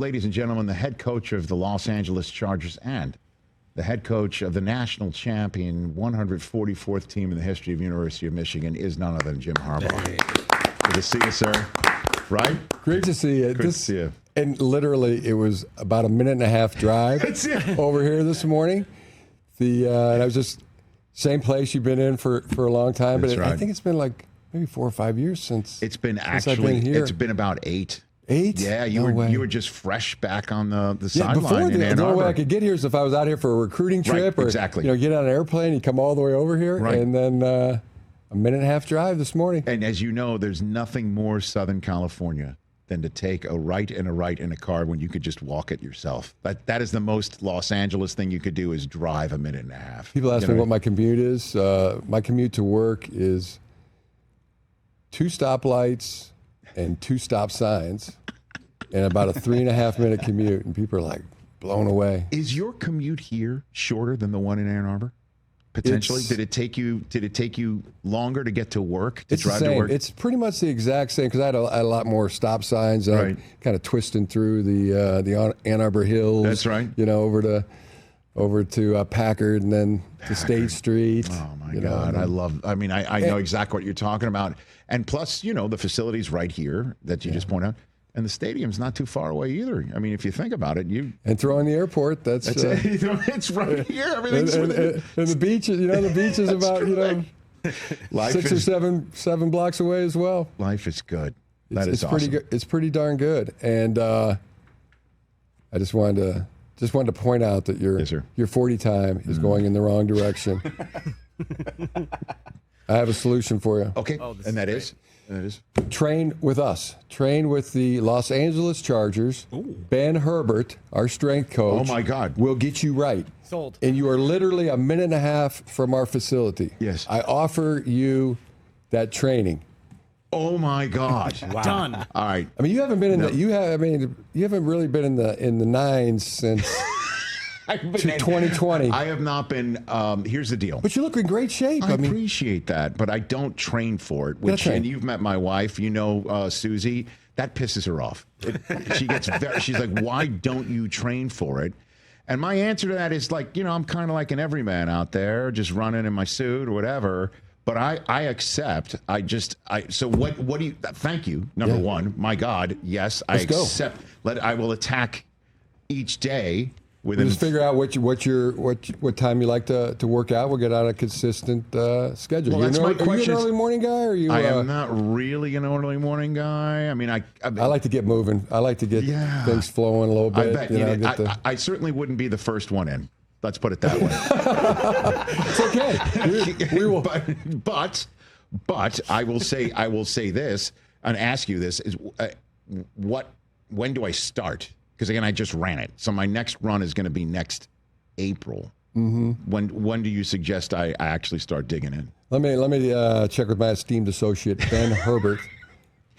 ladies and gentlemen, the head coach of the Los Angeles Chargers and the head coach of the national champion 144th team in the history of University of Michigan is none other than Jim Harbaugh. Good to see you, sir. Right? Great to see you. Good to see you. And literally, it was about a minute and a half drive over here this morning. And I was just same place you've been in for a long time, but I think it's been like maybe 4 or 5 years since. It's been I've been here. It's been about 8. 8? Yeah, you were just fresh back on the sideline in Ann the only Arbor. way I could get here is if I was out here for a recruiting trip, or exactly. Get on an airplane, you come all the way over here, and then a minute and a half drive this morning. And as you know, there's nothing more Southern California than to take a right in a car when you could just walk it yourself. That is the most Los Angeles thing you could do, is drive a minute and a half. People ask me what my commute is. My commute to work is 2 stoplights and 2 stop signs and about a 3.5 minute commute, and people are like blown away. Is your commute here shorter than the one in Ann Arbor? Potentially, did it take you longer to get to work? It's the same. It's pretty much the exact same, because I had a lot more stop signs. Kind of twisting through the Ann Arbor Hills. That's right. Over to Packard, and then to State Street. Oh my God, I know exactly what you're talking about. And plus, the facility's right here that you just point out. And the stadium's not too far away either. I mean, if you think about it, and throwing the airport, that's it's right here. Everything's and the beach. The beach is about 6 or 7 blocks away as well. Life is good. It's awesome. Pretty good. It's pretty darn good. And I just wanted to point out that your 40 time is going in the wrong direction. I have a solution for you. Okay, and that is. Train with us. Train with the Los Angeles Chargers. Ooh. Ben Herbert, our strength coach. Oh, my God. Will get you right. Sold. And you are literally a minute and a half from our facility. Yes. I offer you that training. Oh, my God. Wow. Done. All right. I mean, you haven't been in you haven't really been in the nines since 2020. I have not been. Here's the deal. But you look in great shape. I appreciate that, but I don't train for it. And you've met my wife. Susie. That pisses her off. She's like, why don't you train for it? And my answer to that is like, I'm kind of like an everyman out there, just running in my suit or whatever. But I accept. So what do you? Thank you. Number one. My God. Yes, I accept. I will attack each day. Just figure out what time you like to work out. We'll get on a consistent schedule. Well, that's my question. Are you an early morning guy? Or are you? I am not really an early morning guy. I mean, I like to get moving. I like to get things flowing a little bit. I bet. I certainly wouldn't be the first one in. Let's put it that way. It's okay. We will. But I will say this and ask you this: is when do I start? Because again, I just ran it, so my next run is going to be next April. Mm-hmm. When do you suggest I actually start digging in? Let me check with my esteemed associate Ben Herbert.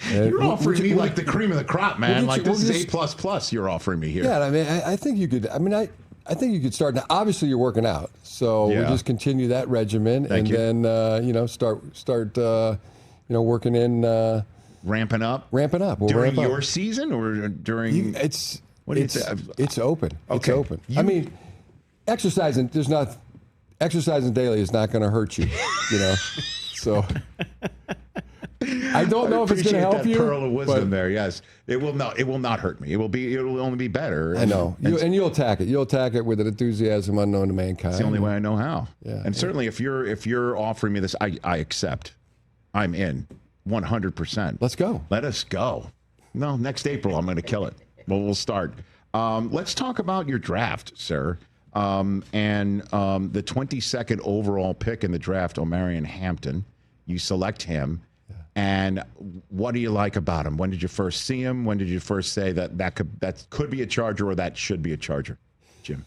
You're offering me like the cream of the crop, man. This is A++. You're offering me here. Yeah, I mean, I think you could. I mean, I think you could start now. Obviously, you're working out, so we'll just continue that regimen, then start working in. Ramping up. We'll during ramp your up. Season or during? It's open. Okay. It's open. I mean, exercising daily is not going to hurt you. So I don't know if it's going to help you. Pearl of wisdom there. Yes, it will not. It will not hurt me. It will only be better. I know. You'll attack it. You'll attack it with an enthusiasm unknown to mankind. It's the only way I know how. Yeah. And certainly, if you're offering me this, I accept. I'm in 100%. Let's go. Let us go. No, next April I'm going to kill it. Well, we'll start. Let's talk about your draft, sir. And the 22nd overall pick in the draft, Omarion Hampton. You select him. Yeah. And what do you like about him? When did you first see him? When did you first say that could be a Charger or that should be a Charger, Jim?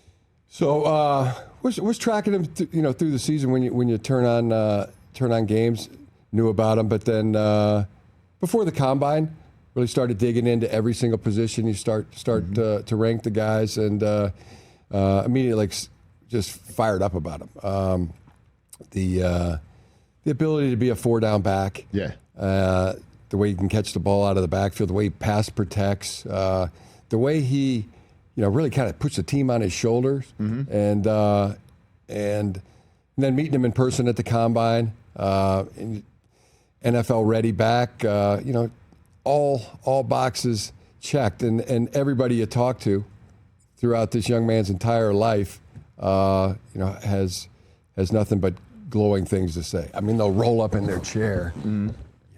So was tracking him, through the season when you turn on games, knew about him, but then before the combine, really started digging into every single position. You start to rank the guys, and immediately just fired up about him. The ability to be a 4-down back. Yeah. The way he can catch the ball out of the backfield, the way he pass protects, the the way he, really kind of puts the team on his shoulders, and then meeting him in person at the combine, and NFL ready back, all boxes checked, and everybody you talk to throughout this young man's entire life, has nothing but glowing things to say. I mean, they'll roll up in their chair.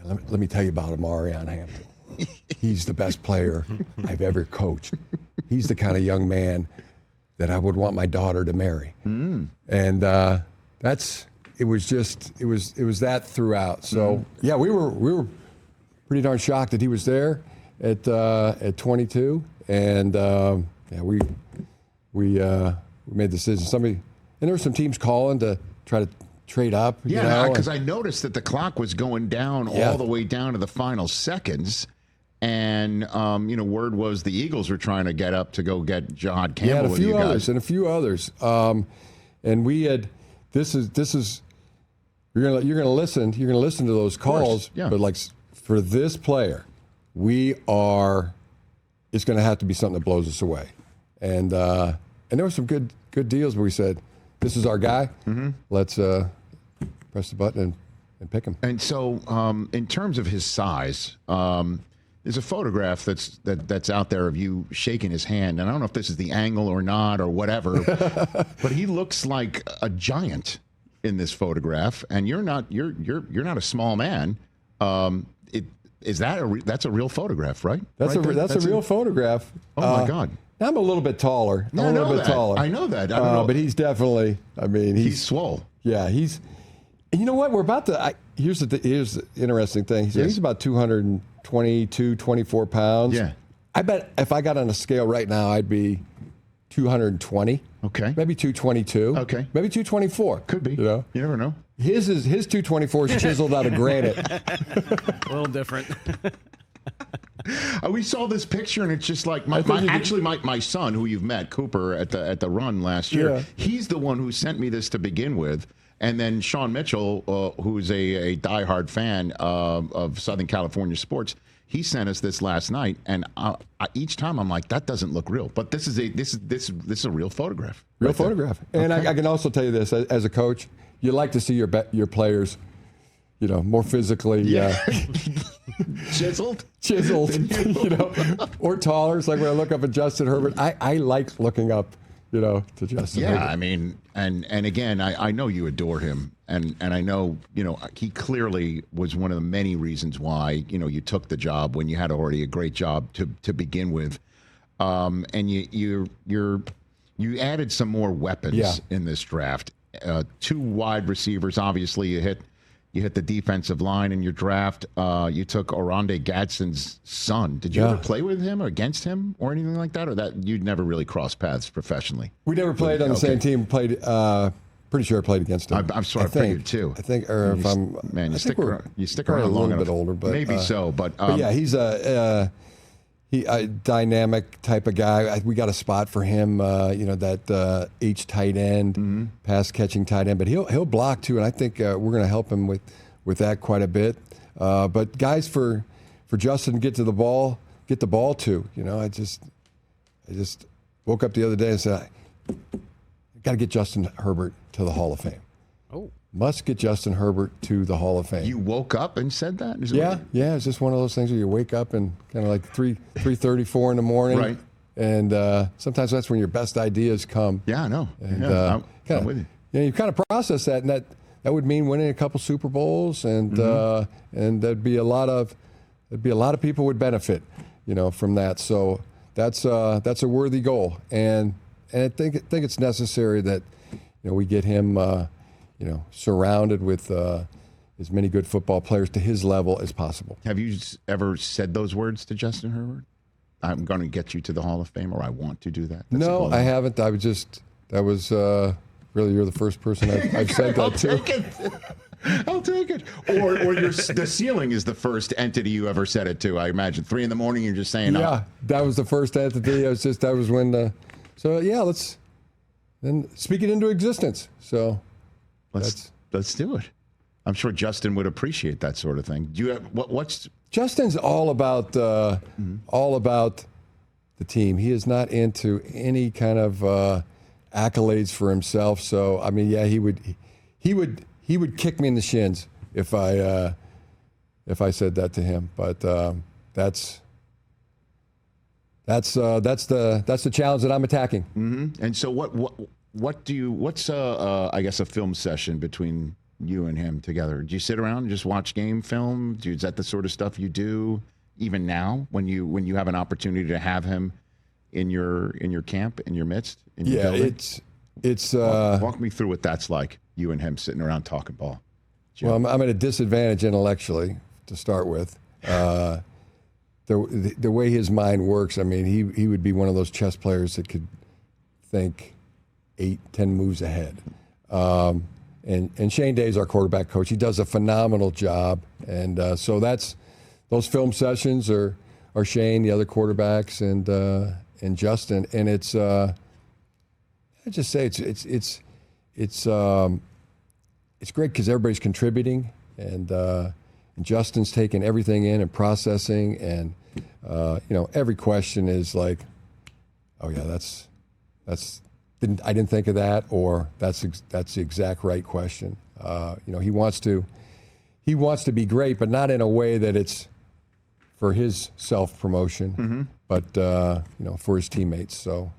Let me tell you about Omarion Hampton. He's the best player I've ever coached. He's the kind of young man that I would want my daughter to marry. And it was that throughout. So yeah, we were pretty darn shocked that he was there at 22, and we made the decision. And there were some teams calling to try to trade up. Yeah, because I noticed that the clock was going down all the way down to the final seconds. And, word was the Eagles were trying to get up to go get Jahad Campbell and with you guys. And a few others. And we had, you're going to listen to those calls. Yeah. But like for this player, it's going to have to be something that blows us away. And there were some good deals, but we said, this is our guy. Let's press the button and pick him. And so, in terms of his size, there's a photograph that's out there of you shaking his hand, and I don't know if this is the angle or not or whatever, but he looks like a giant in this photograph, and you're not a small man. That's a real photograph, right? That's a real photograph. Oh my God. I'm a little bit taller. I know that. I don't know. But he's definitely. I mean, he's swole. Yeah, he's. And you know what? We're about to. Here's the interesting thing. He's about 222, 24 pounds. Yeah. I bet if I got on a scale right now, I'd be 220. Okay. Maybe 222. Okay. Maybe 224. Could be. You never know. His 224 is chiseled out of granite. A little different. We saw this picture, and it's just like my son, who you've met, Cooper, at the run last year. Yeah. He's the one who sent me this to begin with, and then Sean Mitchell, who's a diehard fan of Southern California sports, he sent us this last night, and each time I'm like, that doesn't look real, but this is a real photograph. Real photograph, and I can also tell you this as a coach, you like to see your players, more physically. Chiseled, or taller. It's like when I look up at Justin Herbert, I like looking up, to Justin Herbert. I mean, and again, I know you adore him, and I know, he clearly was one of the many reasons why, you took the job when you had already a great job to begin with. And you added some more weapons in this draft. 2 wide receivers, obviously you hit the defensive line in your draft. You took Oronde Gadsden's son. Did you ever play with him or against him or anything like that? Or that you'd never really crossed paths professionally? We never played on the same team. Pretty sure I played against him. I'm sort of figured too. I think, or if I'm... Man, you stick around long enough. A little bit older, but... Maybe so, but yeah, he's a dynamic type of guy. We got a spot for him, that H tight end, pass catching tight end, but he'll block too, and I think we're going to help him with that quite a bit. But guys, for Justin to get the ball to, I just woke up the other day and said, I got to get Justin Herbert to the Hall of Fame. Oh. Must get Justin Herbert to the Hall of Fame. You woke up and said that? Yeah. It's just one of those things where you wake up and kind of like 3:34 in the morning. Right. And sometimes that's when your best ideas come. Yeah, I know. And I'm with you. You kind of process that, and that would mean winning a couple Super Bowls, and there'd be a lot of people would benefit, from that. So that's a worthy goal, and I think it's necessary that we get him. Surrounded with as many good football players to his level as possible. Have you ever said those words to Justin Herbert? I'm going to get you to the Hall of Fame, or I want to do that? No, I haven't. That was really, you're the first person I've said that to. I'll take it. Or the ceiling is the first entity you ever said it to, I imagine. 3 a.m, you're just saying, yeah, that was the first entity. Let's then speak it into existence. So. Let's do it. I'm sure Justin would appreciate that sort of thing. Do you have what's Justin's all about the team. He is not into any kind of accolades for himself. So I mean, yeah, he would kick me in the shins if I said that to him. But that's the challenge that I'm attacking. Mm-hmm. And so what's I guess a film session between you and him together? Do you sit around and just watch game film? Is that the sort of stuff you do even now when you have an opportunity to have him in your camp, in your midst? It's walk me through what that's like, you and him sitting around talking ball. Jim. Well, I'm at a disadvantage intellectually to start with. The way his mind works, I mean, he would be one of those chess players that could think 8-10 moves ahead. And Shane Day is our quarterback coach. He does a phenomenal job, and so those film sessions are Shane, the other quarterbacks, and Justin, and it's I just say it's great because everybody's contributing, and Justin's taking everything in and processing, and every question is like, oh yeah, I didn't think of that, or that's the exact right question. He wants to be great, but not in a way that it's for his self-promotion, but for his teammates. So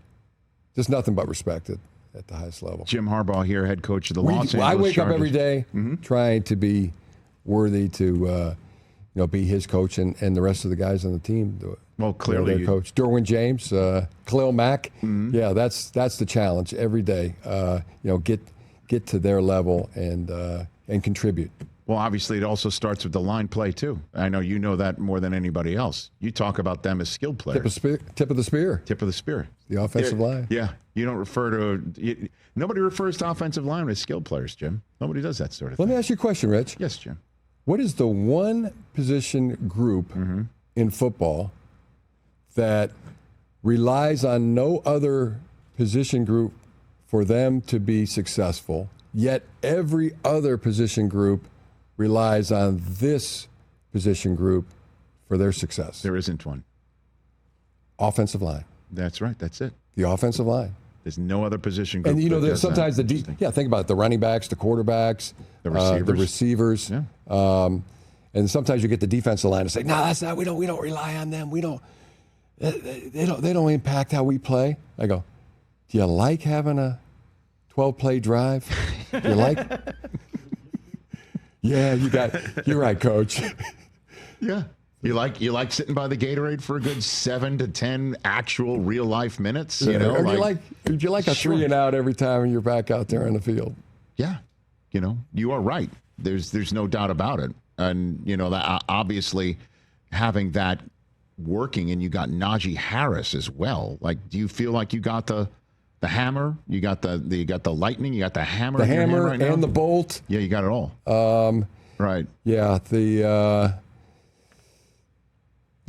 just nothing but respect at the highest level. Jim Harbaugh here, head coach of the Los Angeles I wake Chargers. up every day trying to be worthy to be his coach and the rest of the guys on the team. Well, clearly, their coach, Derwin James, Khalil Mack. Yeah, that's the challenge every day. Get to their level and contribute. Well, obviously, it also starts with the line play too. I know you know that more than anybody else. You talk about them as skilled players. Tip of the spear. Tip of the spear. The offensive line. Yeah, you don't refer to nobody refers to offensive linemen as skilled players, Jim. Nobody does that sort of thing. Let me ask you a question, Rich. Yes, Jim. What is the one position group in football that relies on no other position group for them to be successful, yet every other position group relies on this position group for their success? There isn't one. Offensive line. That's right. That's it. The offensive line. There's no other position group. And there's sometimes think about it, the running backs, the quararbacks, the receivers. Yeah. And sometimes you get the defensive line to say, "No, that's not. We don't rely on them. We don't. They don't impact how we play." I go, "Do you like having a 12-play drive? Do you like?" Yeah, you're right, Coach. Yeah. You like sitting by the Gatorade for a good 7 to 10 actual real life minutes? Or do you like a 3 and out every time you're back out there on the field? Yeah. You are right. There's no doubt about it. And that obviously having that working, and you got Najee Harris as well. Like, do you feel like you got the hammer, you got the lightning, you got the hammer, right and the bolt? Yeah, you got it all. Right. Yeah,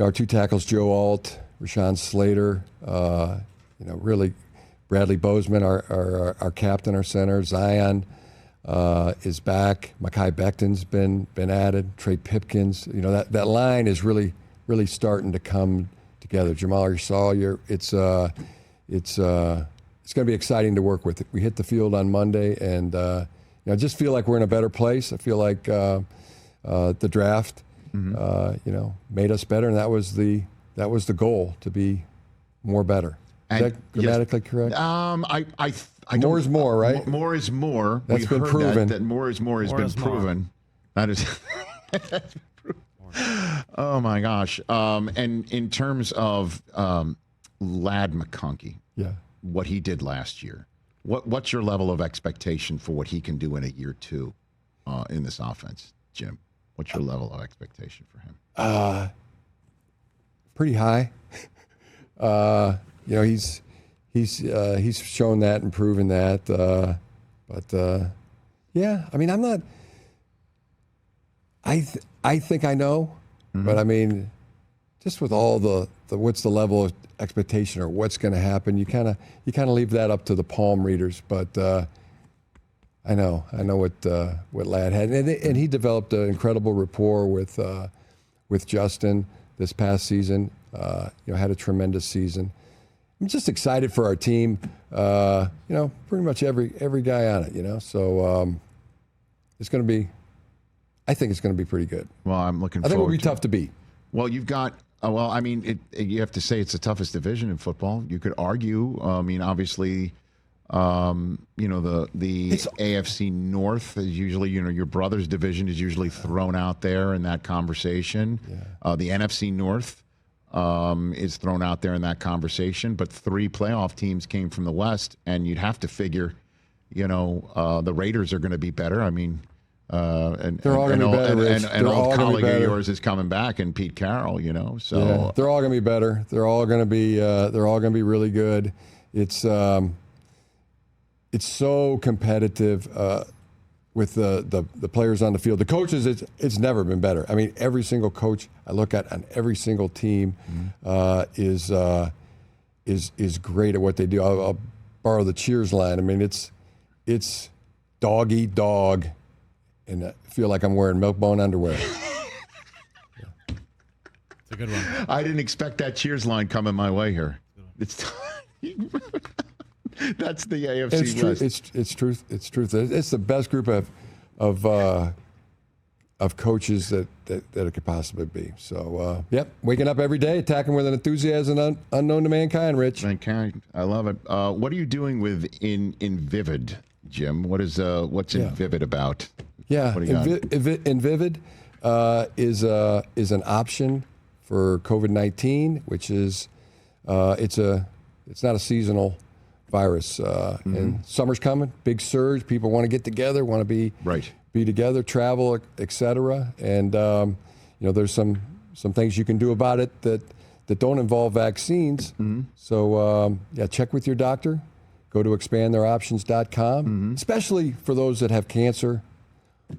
our 2 tackles, Joe Alt, Rashawn Slater, really Bradley Bozeman, our captain, our center. Zion is back. Mekhi Becton's been added. Trey Pipkins. That line is really starting to come together. Jamal Sawyer. It's going to be exciting to work with. We hit the field on Monday, and I just feel like we're in a better place. I feel like the draft made us better, and that was the goal, to be more better. Is that grammatically correct? I more is more, right? More is more. That's been proven. That more is more has been proven. That is. That's been proven. Oh my gosh! And in terms of Ladd McConkey, what he did last year, what's your level of expectation for what he can do in a year 2 in this offense, Jim? What's your level of expectation for him? Pretty high. He's shown that and proven that. I mean, I'm not. I think I know, but I mean, just with all the what's the level of expectation or what's going to happen, you kind of leave that up to the palm readers. But I know what Ladd had, and he developed an incredible rapport with Justin this past season. Had a tremendous season. I'm just excited for our team. Pretty much every guy on it. So it's going to be. I think it's going to be pretty good. Well, I'm looking. I think it'll be tough to beat. Well, you've got. You have to say it's the toughest division in football. You could argue. Obviously, the AFC North is usually, your brother's division is usually thrown out there in that conversation. Yeah. The NFC North is thrown out there in that conversation. But 3 playoff teams came from the West, and you'd have to figure, the Raiders are going to be better. They're all going to be better. An old colleague of yours is coming back, and Pete Carroll. So yeah, they're all going to be better. They're all going to be really good. It's so competitive with the players on the field. The coaches, it's never been better. Every single coach I look at on every single team is great at what they do. I'll borrow the Cheers line. It's dog eat dog. And I feel like I'm wearing Milk-Bone underwear. It's a good one. I didn't expect that Cheers line coming my way here. It's that's the AFC West. It's truth. It's truth. It's the best group of coaches that it could possibly be. So, waking up every day, attacking with an enthusiasm unknown to mankind, Rich. Mankind. I love it. What are you doing with in Vivid, Jim? What's in Vivid about? Yeah, Invivid is an option for COVID-19, which is it's not a seasonal virus. And summer's coming, big surge. People want to get together, want to be together, travel, etc. And there's some things you can do about it that don't involve vaccines. So check with your doctor. Go to expandtheiroptions.com, especially for those that have cancer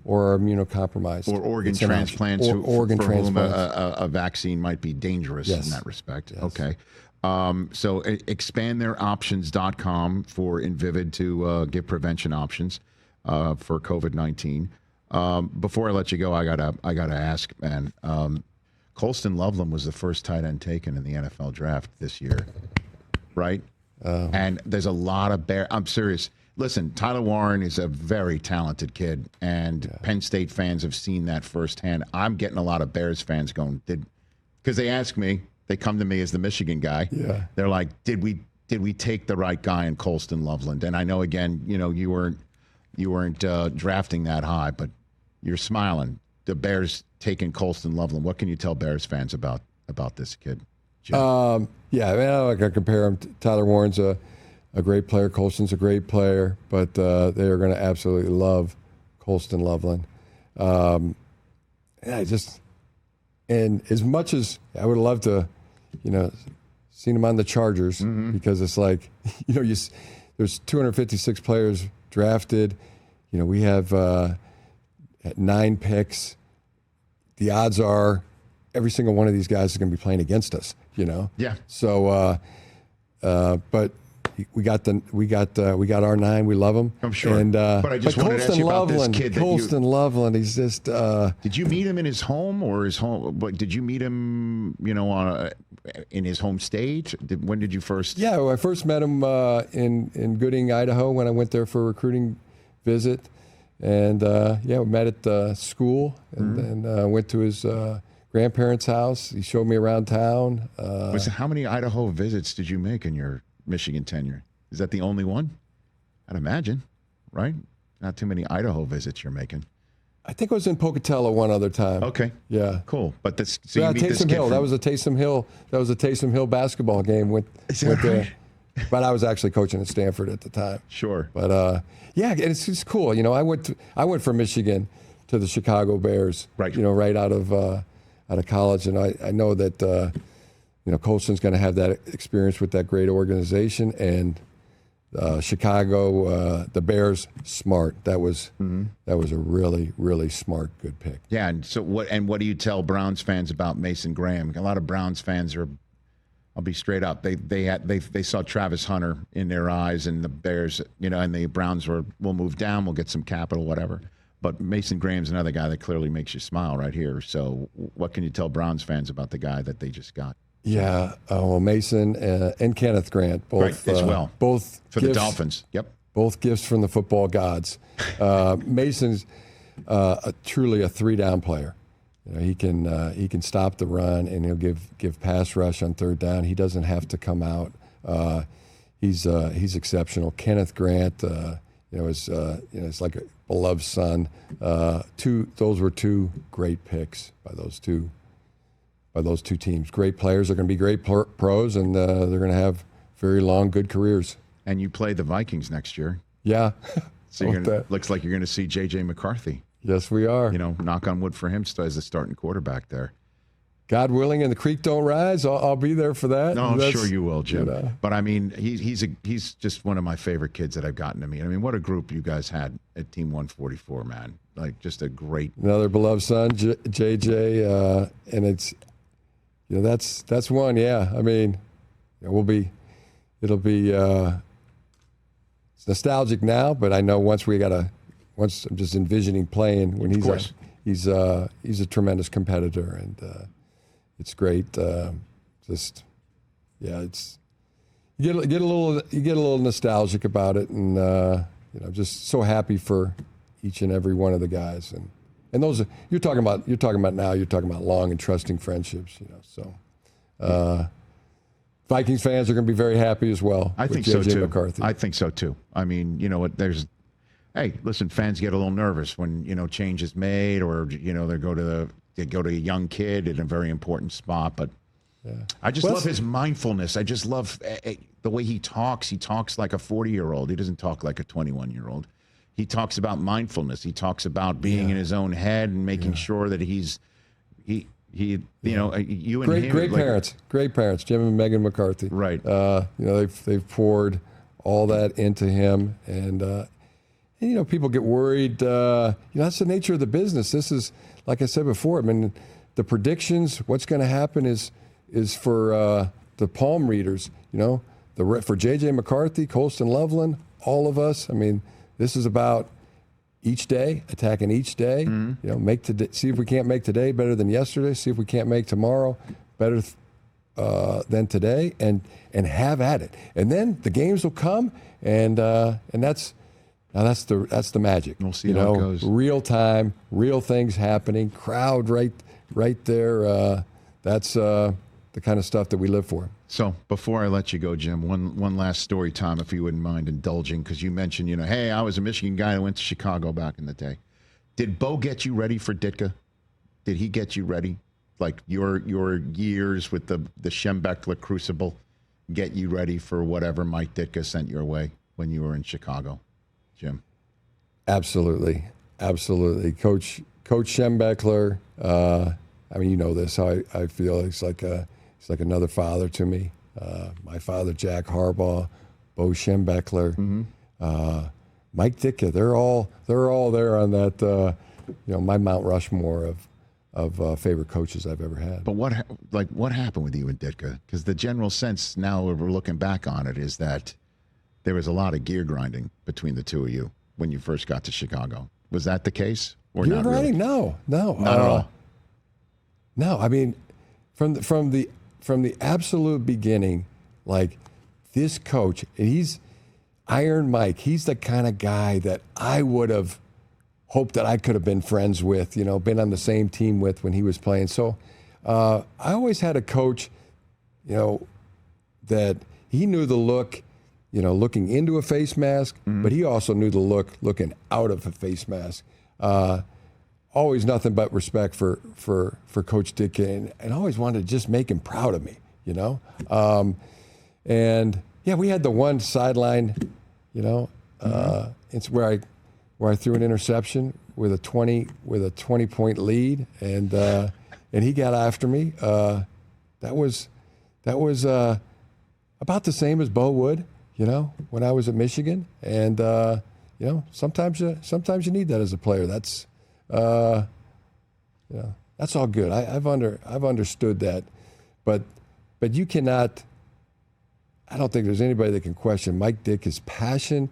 or are immunocompromised. Or organ transplants, or organ for transplants. whom a vaccine might be dangerous in that respect. Yes. Okay. So expandtheiroptions.com for Invivid to give prevention options for COVID-19. Before I let you go, I gotta ask, man. Colston Loveland was the first tight end taken in the NFL draft this year, right? And there's a lot of I'm serious. Listen, Tyler Warren is a very talented kid, and Penn State fans have seen that firsthand. I'm getting a lot of Bears fans going, because they ask me, they come to me as the Michigan guy. Yeah. They're like, did we take the right guy in Colston Loveland? And I know, again, you weren't drafting that high, but you're smiling. The Bears taking Colston Loveland. What can you tell Bears fans about this kid? I don't like to compare him. Tyler Warren's a great player. Colston's a great player, but they are going to absolutely love Colston Loveland. And as much as I would love to, seen him on the Chargers, because it's like, there's 256 players drafted. We have 9 picks. The odds are every single one of these guys is going to be playing against us. Yeah. So, but we got our 9. We love him. I'm sure. And but I just wanted to ask you about this kid. Colston Loveland. He's just. Did you meet him in his home or his home? But did you meet him? In his home state. When did you first? Yeah, I first met him in Gooding, Idaho, when I went there for a recruiting visit, and we met at the school, and then went to his grandparents' house. He showed me around town. How many Idaho visits did you make in your Michigan tenure? Is that the only one? I'd imagine, right? Not too many Idaho visits you're making. I think I was in Pocatello one other time. Okay. Yeah. Cool. But Taysom Hill. That was a Taysom Hill basketball game with right? But I was actually coaching at Stanford at the time. Sure. But it's just cool. I went from Michigan to the Chicago Bears. Right. Right out of college, and I know that Colston's going to have that experience with that great organization, and Chicago, the Bears, smart. That was a really, really smart, good pick. Yeah, and so what do you tell Browns fans about Mason Graham? A lot of Browns fans are, I'll be straight up, they saw Travis Hunter in their eyes, and the Bears, and the Browns we'll move down, we'll get some capital, whatever. But Mason Graham's another guy that clearly makes you smile right here. So what can you tell Browns fans about the guy that they just got? Yeah, well, Mason and Kenneth Grant, both as well. Both for the Dolphins. Yep, both gifts from the football gods. Mason's truly a 3-down player. You know, he can stop the run, and he'll give pass rush on 3rd down. He doesn't have to come out. He's exceptional. Kenneth Grant, it's like a beloved son. Those were 2 great picks by those two teams. Great players. They're going to be great pros, and they're going to have very long, good careers. And you play the Vikings next year. Yeah. So looks like you're going to see J.J. McCarthy. Yes, we are. You know, knock on wood for him as the starting quarterback there. God willing, and the creek don't rise, I'll be there for that. No, I'm sure you will, Jim. You know. But I mean, he's just one of my favorite kids that I've gotten to meet. I mean, what a group you guys had at Team 144, man. Like, just a great. Another beloved son, JJ, and it's, that's one. Yeah, I mean, it'll be. It's nostalgic now, but I know once I'm just envisioning playing when he's a tremendous competitor, and it's great. It's you get a little nostalgic about it, and just so happy for each and every one of the guys, and those you're talking about now. You're talking about long and trusting friendships, So Vikings fans are going to be very happy as well. I think so too. McCarthy. I think so too. I mean, you know what? Hey, listen, fans get a little nervous when change is made, or they go to a young kid in a very important spot. But I just love his mindfulness. I just love the way he talks. He talks like a 40-year-old. He doesn't talk like a 21-year-old. He talks about mindfulness. He talks about being in his own head and making sure that you and him. Great parents, Jim and Megan McCarthy. Right. They've poured all that into him, and people get worried. That's the nature of the business. This is, like I said before, I mean, the predictions, what's going to happen is for the palm readers, for J.J. McCarthy, Colston Loveland, all of us. I mean, this is about each day, attacking each day. Mm-hmm. See if we can't make today better than yesterday. See if we can't make tomorrow better than today, and have at it. And then the games will come, and that's the magic. We'll see how it goes. Real time, real things happening. Crowd right there. That's the kind of stuff that we live for. So before I let you go, Jim, one last story time, if you wouldn't mind indulging, because you mentioned, hey, I was a Michigan guy who went to Chicago back in the day. Did Bo get you ready for Ditka? Did he get you ready? Like your years with the Schembechler crucible get you ready for whatever Mike Ditka sent your way when you were in Chicago, Jim? Absolutely. Coach Schembechler, I mean, you know this, how I feel. He's like another father to me. My father, Jack Harbaugh, Bo Schembechler, Mike Ditka. They're all there on that. My Mount Rushmore of favorite coaches I've ever had. But what happened with you and Ditka? Because the general sense now, we're looking back on it, is that there was a lot of gear grinding between the two of you when you first got to Chicago. Was that the case, or gear not grinding? Really? No, not at all. No, I mean, from the absolute beginning, like this coach, he's Iron Mike. He's the kind of guy that I would have hoped that I could have been friends with, been on the same team with when he was playing. So I always had a coach, that he knew the look, looking into a face mask, but he also knew the look looking out of a face mask. Always nothing but respect for Coach Ditka, and always wanted to just make him proud of me, and yeah, we had the one sideline, it's where I threw an interception with a 20-point lead, and he got after me. That was about the same as Bo would, when I was at Michigan, and sometimes you need that as a player. That's that's all good. I've understood that, but you cannot. I don't think there's anybody that can question Mike Ditka's passion,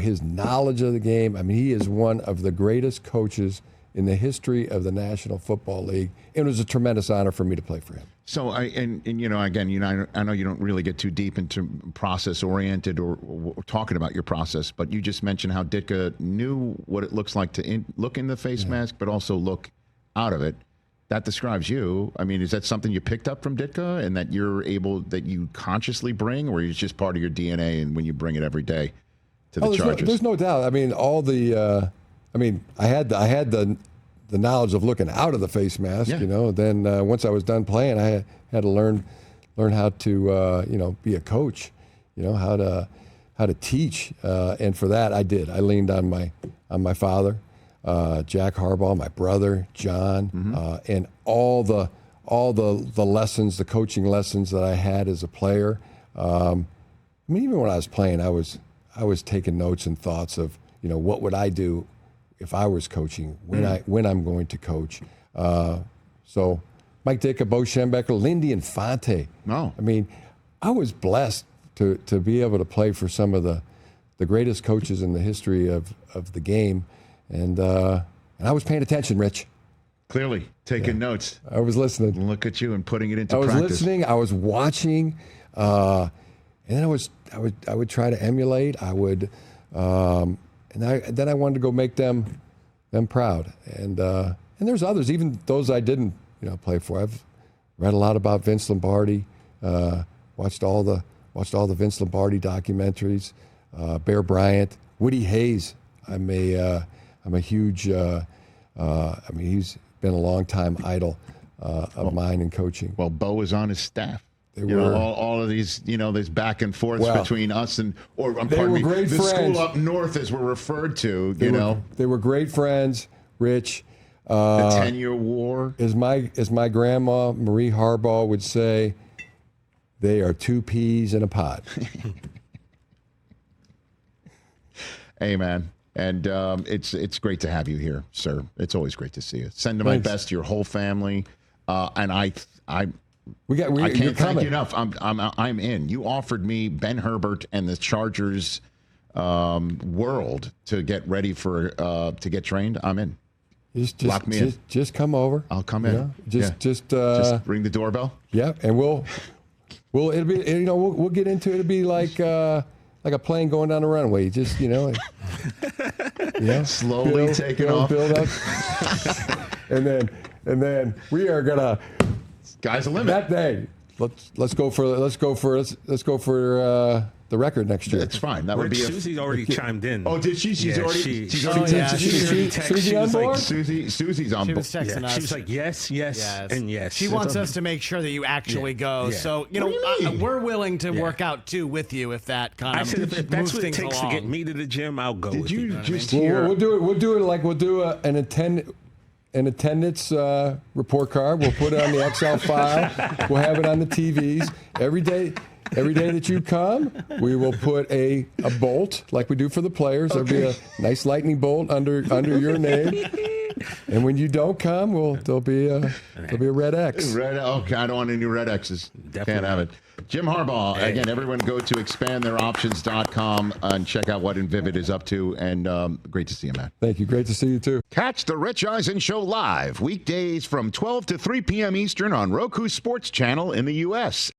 his knowledge of the game. I mean, he is one of the greatest coaches in the history of the National Football League. It was a tremendous honor for me to play for him. So, again, I know you don't really get too deep into process-oriented or talking about your process, but you just mentioned how Ditka knew what it looks like to look in the face mask, but also look out of it. That describes you. I mean, is that something you picked up from Ditka and that that you consciously bring, or is it just part of your DNA and when you bring it every day to the Chargers? There's no doubt. I mean, I had the knowledge of looking out of the face mask, Then once I was done playing, I had to learn how to, be a coach, how to teach. And for that, I did. I leaned on my father, Jack Harbaugh, my brother, John, and all the lessons, the coaching lessons that I had as a player. Even when I was playing, I was taking notes and thoughts of, what would I do if I was coaching, when I'm going to coach. So Mike Ditka, Bo Schembechler, Lindy Infante. No. I mean, I was blessed to be able to play for some of the greatest coaches in the history of the game. And I was paying attention, Rich. Clearly, taking notes. I was listening. Look at you and putting it into practice. I was listening. I was watching. And then I would try to emulate. I would... then I wanted to go make them proud, and there's others, even those I didn't play for. I've read a lot about Vince Lombardi, watched all the Vince Lombardi documentaries, Bear Bryant, Woody Hayes. I'm a huge. He's been a longtime idol of mine in coaching. Well, Bo is on his staff. All of these, this back and forth between us and, the school up north, as we're referred to, They were great friends, Rich. The 10-year war. As my grandma, Marie Harbaugh, would say, they are two peas in a pod. Hey, man. And it's great to have you here, sir. It's always great to see you. Send my best to your whole family. And I can't thank you enough. I'm in. You offered me Ben Herbert and the Chargers world to get ready for to get trained. I'm in. Lock me in. Just come over. I'll come in. Just ring the doorbell. Yeah, and we'll get into it. It'll be like a plane going down the runway. Just slowly taking off. Build up, and then we are gonna. Sky's the limit. That day, let's go for the record next year. That's fine. That would be. Susie's already chimed in. Oh, did she? She's already. Susie on board. Susie's on board. She was texting us. She was like, yes, and yes. She wants us to make sure that you actually go. Yeah. So we're willing to work out too with you if that kind of if that's moves what it things takes along. to get me to the gym, I'll go. Did you just We'll hear? do an attendance report card. We'll put it on the Excel file. We'll have it on the TVs every day. Every day that you come, we will put a bolt like we do for the players. There'll be a nice lightning bolt under your name. And when you don't come, there'll be a red X. Okay, I don't want any red X's. Definitely Can't have it. Jim Harbaugh. Hey. Again, everyone go to expandtheiroptions.com and check out what Invivid is up to. And great to see you, man. Thank you. Great to see you, too. Catch the Rich Eisen Show live weekdays from 12 to 3 p.m. Eastern on Roku Sports Channel in the U.S.